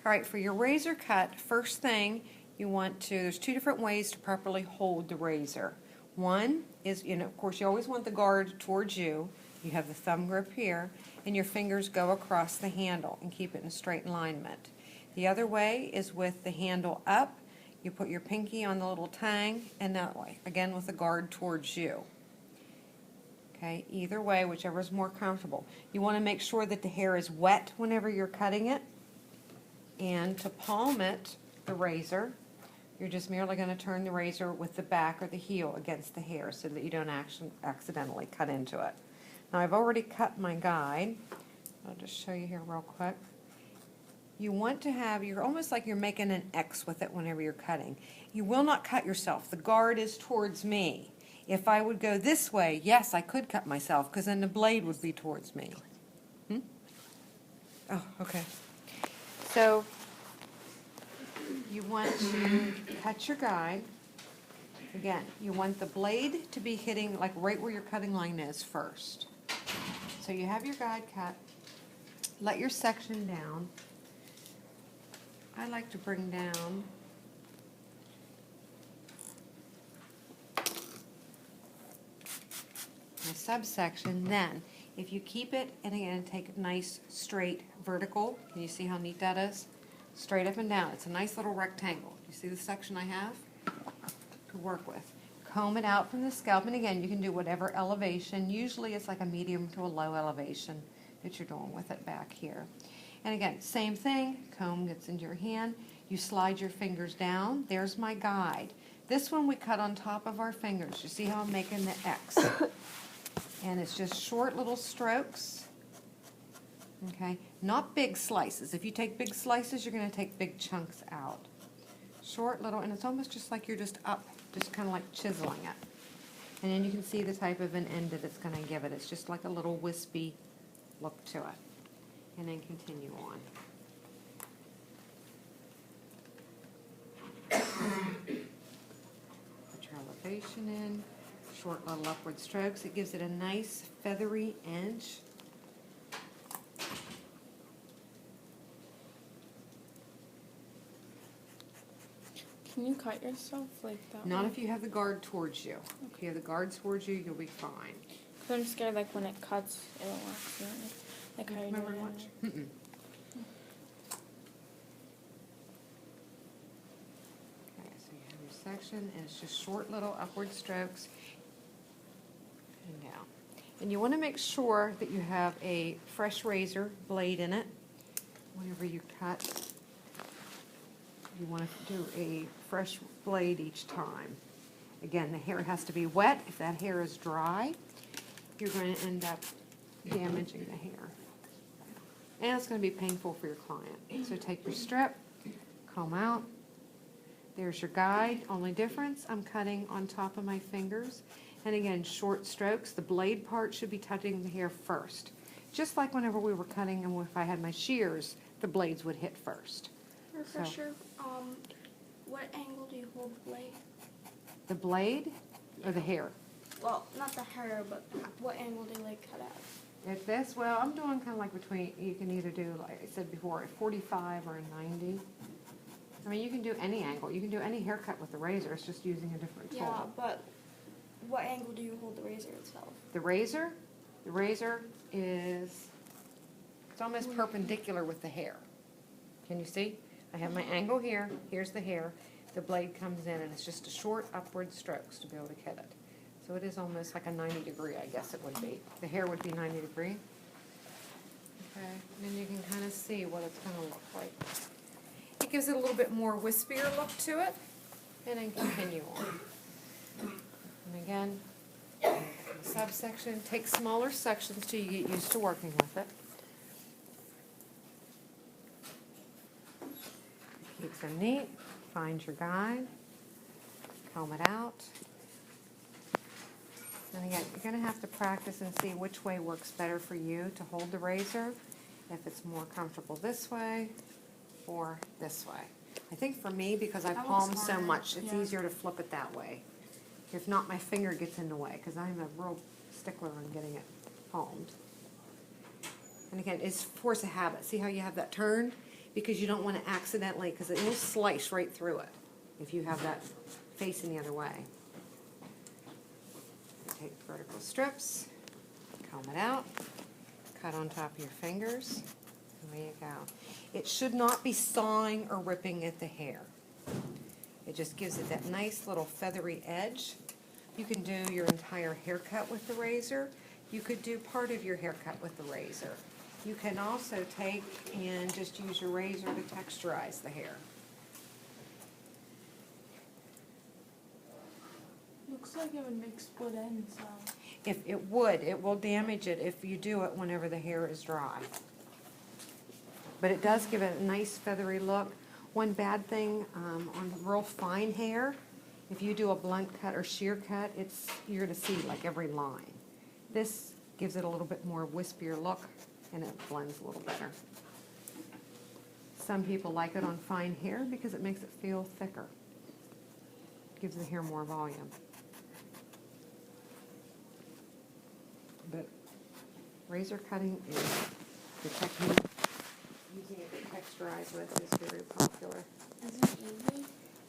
All right, for your razor cut, first thing you want to, there's two different ways to properly hold the razor. One is, of course, you always want the guard towards you. You have the thumb grip here, and your fingers go across the handle and keep it in straight alignment. The other way is with the handle up. You put your pinky on the little tang, and that way, again with the guard towards you. Okay, either way, whichever is more comfortable. You want to make sure that the hair is wet whenever you're cutting it. And to palm it, the razor, you're just merely going to turn the razor with the back or the heel against the hair so that you don't accidentally cut into it. Now I've already cut my guide. I'll just show you here real quick. You want to have, you're almost like you're making an X with it whenever you're cutting. You will not cut yourself. The guard is towards me. If I would go this way, yes, I could cut myself because then the blade would be towards me. Oh, okay. So you want to cut your guide. Again, you want the blade to be hitting like right where your cutting line is first. So you have your guide cut. Let your section down. I like to bring down my subsection. Then, if you keep it, and again, take a nice straight vertical. Can you see how neat that is? Straight up and down. It's a nice little rectangle. You see the section I have to work with. Comb it out from the scalp, and again, you can do whatever elevation. Usually it's like a medium to a low elevation that you're doing with it back here. And again, same thing, comb gets into your hand. You slide your fingers down. There's my guide. This one we cut on top of our fingers. You see how I'm making the X? And it's just short little strokes, okay? Not big slices. If you take big slices, you're going to take big chunks out. Short little, and it's almost just like you're just up, just kind of like chiseling it. And then you can see the type of an end that it's going to give it. It's just like a little wispy look to it. And then continue on. Put your elevation in. Short little upward strokes. It gives it a nice feathery edge. Can you cut yourself like that? Not way? if you have the guard towards you. If you have the guard towards you, you'll be fine. Cause I'm scared like when it cuts, it won't accidentally. Like how you Remember do it much? anyway. Okay, so you have your section, and it's just short little upward strokes. And down. And you want to make sure that you have a fresh razor blade in it whenever you cut. You want to do a fresh blade each time. Again, the hair has to be wet. If that hair is dry, you're going to end up damaging the hair. And it's going to be painful for your client. So take your strip, comb out. There's your guide. Only difference, I'm cutting on top of my fingers. And again, short strokes. The blade part should be touching the hair first. Just like whenever we were cutting, and if I had my shears, the blades would hit first. Refresher, what angle do you hold the blade? The blade or the hair? Well, not the hair, but what angle do you like cut at? At this, well, I'm doing kind of like between, you can either do, like I said before, a 45 or a 90. I mean, you can do any angle. You can do any haircut with the razor. It's just using a different tool. Yeah, but what angle do you hold the razor itself? The razor is, it's almost perpendicular with the hair. Can you see? I have my angle here. Here's the hair. The blade comes in, and it's just a short upward strokes to be able to cut it. So it is almost like a 90 degree, I guess it would be. The hair would be 90 degree. Okay, and then you can kind of see what it's going to look like. It gives it a little bit more wispier look to it, and then continue on. And again, the subsection, take smaller sections till you get used to working with it. Keep them neat. Find your guide. Comb it out. And again, you're going to have to practice and see which way works better for you to hold the razor. If it's more comfortable this way or this way. I think for me, because I That palm looks so harder, much, it's yeah. easier to flip it that way. If not, my finger gets in the way, because I'm a real stickler on getting it palmed. And again, it's force of habit. See how you have that turn? because you don't want to accidentally, because it will slice right through it if you have that facing the other way. Take vertical strips, comb it out, cut on top of your fingers, and there you go. It should not be sawing or ripping at the hair. It just gives it that nice little feathery edge. You can do your entire haircut with the razor. You could do part of your haircut with the razor. You can also take and just use your razor to texturize the hair. Looks like it would make split ends, so. If it would, it will damage it if you do it whenever the hair is dry. But it does give it a nice feathery look. One bad thing on real fine hair, if you do a blunt cut or shear cut, you're gonna see like every line. This gives it a little bit more wispier look and it blends a little better. Some people like it on fine hair because it makes it feel thicker. Gives the hair more volume. But razor cutting is the technique. Using it to texturize with is very popular. Is it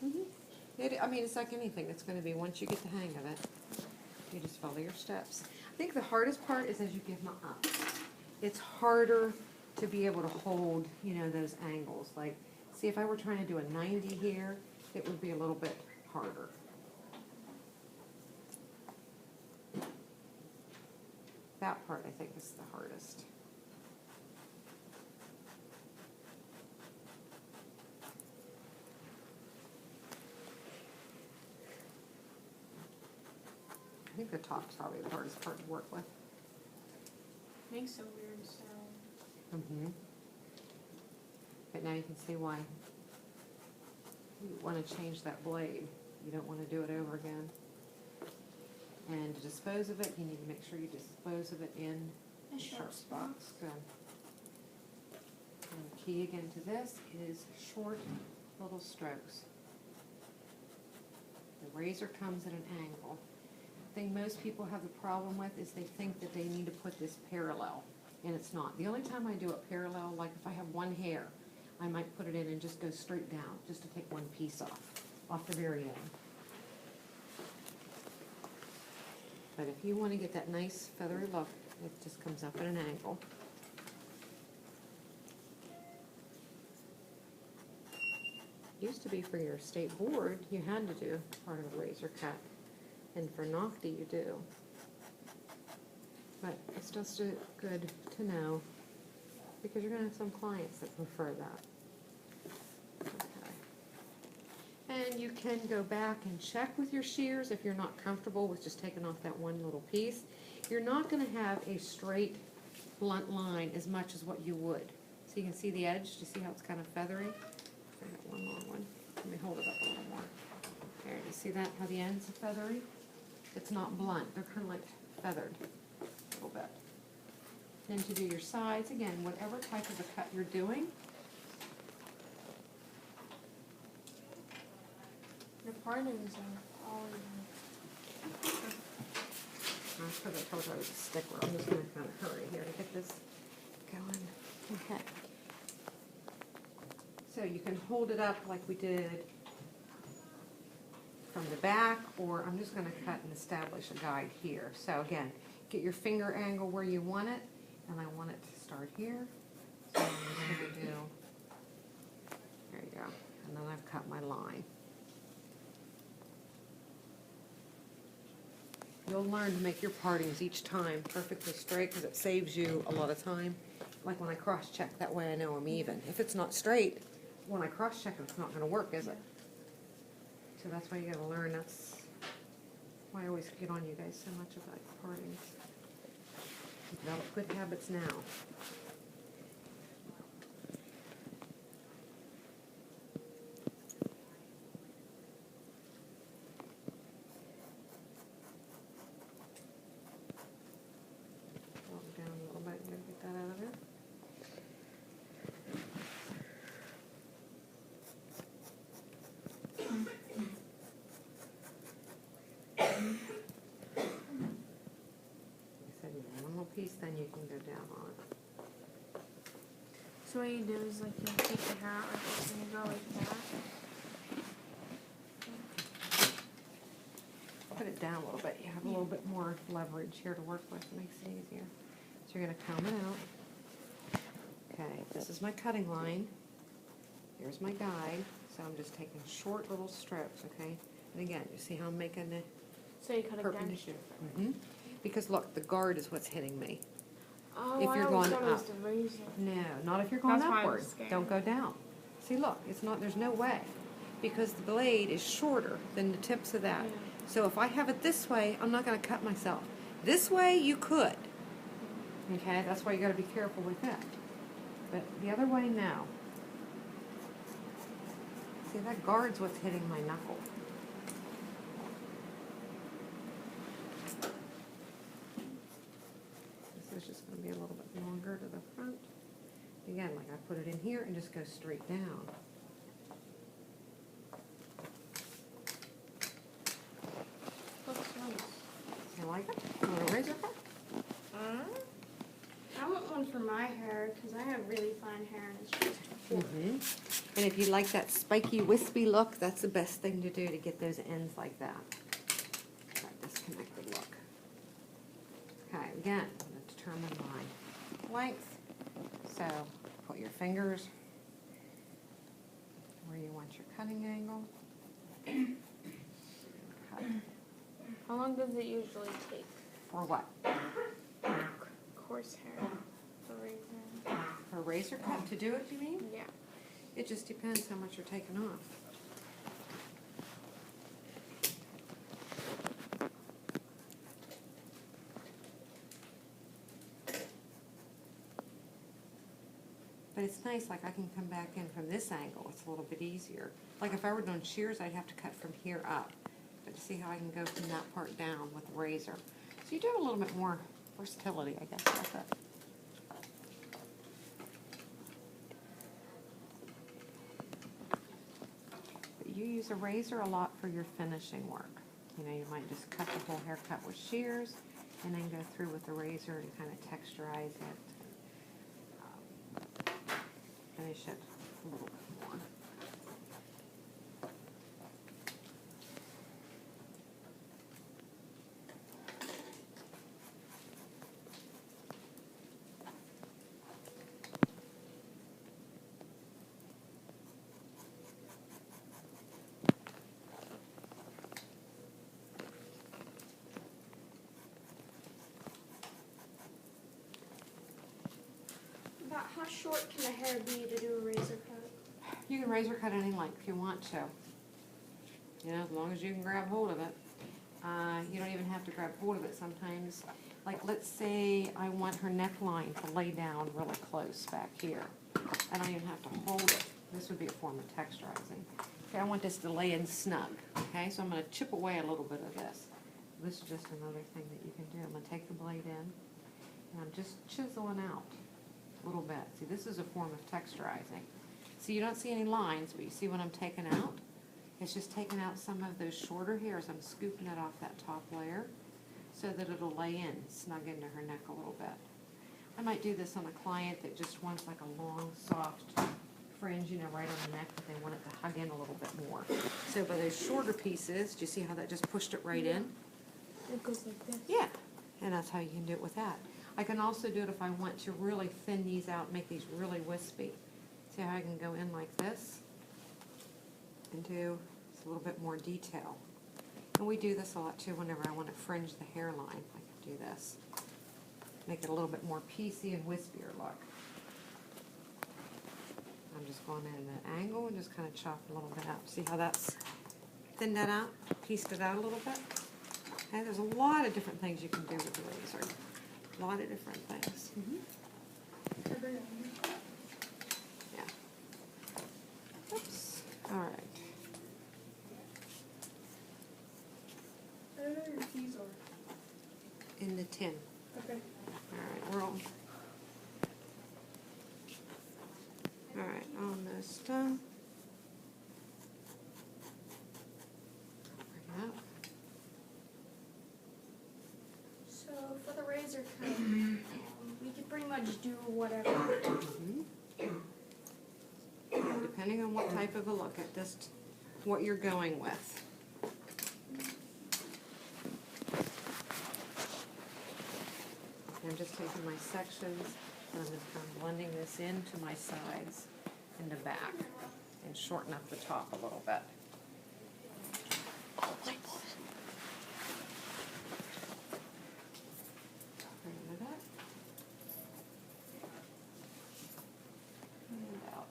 easy? I mean, it's like anything. It's going to be, once you get the hang of it, you just follow your steps. I think the hardest part is as you get them up. It's harder to be able to hold, you know, those angles. Like, see, if I were trying to do a 90 here, it would be a little bit harder. That part, I think, is the hardest. I think the top's probably the hardest part to work with. Makes a weird sound. But now you can see why you want to change that blade. You don't want to do it over again. And to dispose of it, you need to make sure you dispose of it in A a sharp sharp spots. Good. And the key again to this is short little strokes. The razor comes at an angle. The thing most people have the problem with is they think that they need to put this parallel, and it's not. The only time I do it parallel, like if I have one hair, I might put it in and just go straight down, just to take one piece off the very end. But if you want to get that nice feathery look, it just comes up at an angle. Used to be for your state board, you had to do part of a razor cut. And for Nocti, you do. But it's just good to know, because you're going to have some clients that prefer that. Okay. And you can go back and check with your shears if you're not comfortable with just taking off that one little piece. You're not going to have a straight, blunt line as much as what you would. So you can see the edge. Do you see how it's kind of feathery? I got one long one. Let me hold it up a little more. There, you see that, how the ends are feathery? It's not blunt, they're kind of like feathered a little bit. Then to do your sides, again, whatever type of a cut you're doing. The partings are always. Because I told you I was a stickler, I'm just going to kind of hurry here to get this going. Okay. So you can hold it up like we did from the back, or I'm just going to cut and establish a guide here. So again, get your finger angle where you want it, and I want it to start here. So I'm just going to do, there you go, and then I've cut my line. You'll learn to make your partings each time perfectly straight because it saves you a lot of time. Like when I cross-check, that way I know I'm even. If it's not straight, when I cross-check it, it's not going to work, is it? So that's why you got to learn. That's why I always get on you guys so much about partings. Develop good habits now. Slow it down a little bit and get that out of there. Piece, then you can go down on it. So what you do is like you take the hair out like this and you go like that. Put it down a little bit. You have a little bit more leverage here to work with. It makes it easier. So you're gonna comb it out. Okay, this is my cutting line. Here's my guide. So I'm just taking short little strokes, okay? And again, you see how I'm making the So you cut it down. perpendicular? Because look, the guard is what's hitting me. Oh, If I you're always going thought it was up. the razor. No, not if you're going That's why I was upward. scared. Don't go down. See, look, it's not, there's no way. Because the blade is shorter than the tips of that. Yeah. So if I have it this way, I'm not gonna cut myself. This way, you could. Okay, that's why you gotta be careful with that. But the other way, no. See, that guard's what's hitting my knuckle. This is just gonna be a little bit longer to the front. Again, like I put it in here and just go straight down. Looks nice. You like it? You want a razor cut? I want one for my hair because I have really fine hair and it's just Mm-hmm. And if you like that spiky, wispy look, that's the best thing to do to get those ends like that. That disconnected look. Okay, again, I'm going to determine my length. So put your fingers where you want your cutting angle. Cut. How long does it usually take? For what? Coarse hair. The razor. For a razor cut to do it, you mean? Yeah. It just depends how much you're taking off. But it's nice, like I can come back in from this angle, it's a little bit easier. Like if I were doing shears, I'd have to cut from here up. But see how I can go from that part down with the razor. So you do have a little bit more versatility, I guess, with it. But you use a razor a lot for your finishing work. You know, you might just cut the whole haircut with shears and then go through with the razor and kind of texturize it. Finish it a little bit more. About how short can the hair be to do a razor cut? You can razor cut any length you want to. You know, as long as you can grab hold of it. You don't even have to grab hold of it sometimes. Like, let's say I want her neckline to lay down really close back here. I don't even have to hold it. This would be a form of texturizing. Okay, I want this to lay in snug. Okay, so I'm going to chip away a little bit of this. This is just another thing that you can do. I'm going to take the blade in, and I'm just chiseling out a little bit. See, this is a form of texturizing. See, you don't see any lines, but you see what I'm taking out? It's just taking out some of those shorter hairs. I'm scooping it off that top layer so that it'll lay in, snug into her neck a little bit. I might do this on a client that just wants like a long, soft fringe, you know, right on the neck, but they want it to hug in a little bit more. So by those shorter pieces, do you see how that just pushed it right in? It goes like this. Yeah, and that's how you can do it with that. I can also do it if I want to really thin these out, make these really wispy. See how I can go in like this and do a little bit more detail. And we do this a lot too whenever I want to fringe the hairline. I can do this. Make it a little bit more piecey and wispier look. I'm just going in at an angle and just kind of chop a little bit out. See how that's thinned that out, pieced it out a little bit? Okay, there's a lot of different things you can do with the razor. A lot of different things. Yeah. Oops. All right. I don't know your keys are. In the tin. Okay. All right, roll. All right, almost done. Bring it up. So for the razor cut, we could pretty much do whatever. Mhm. depending on what type of a look at just what you're going with. I'm just taking my sections and I'm just kind of blending this into my sides and the back and shorten up the top a little bit. Bring it up. And out.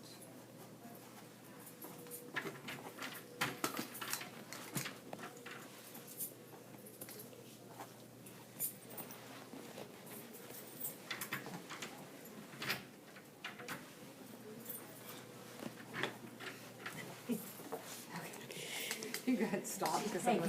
You go ahead, stop, because I'm gonna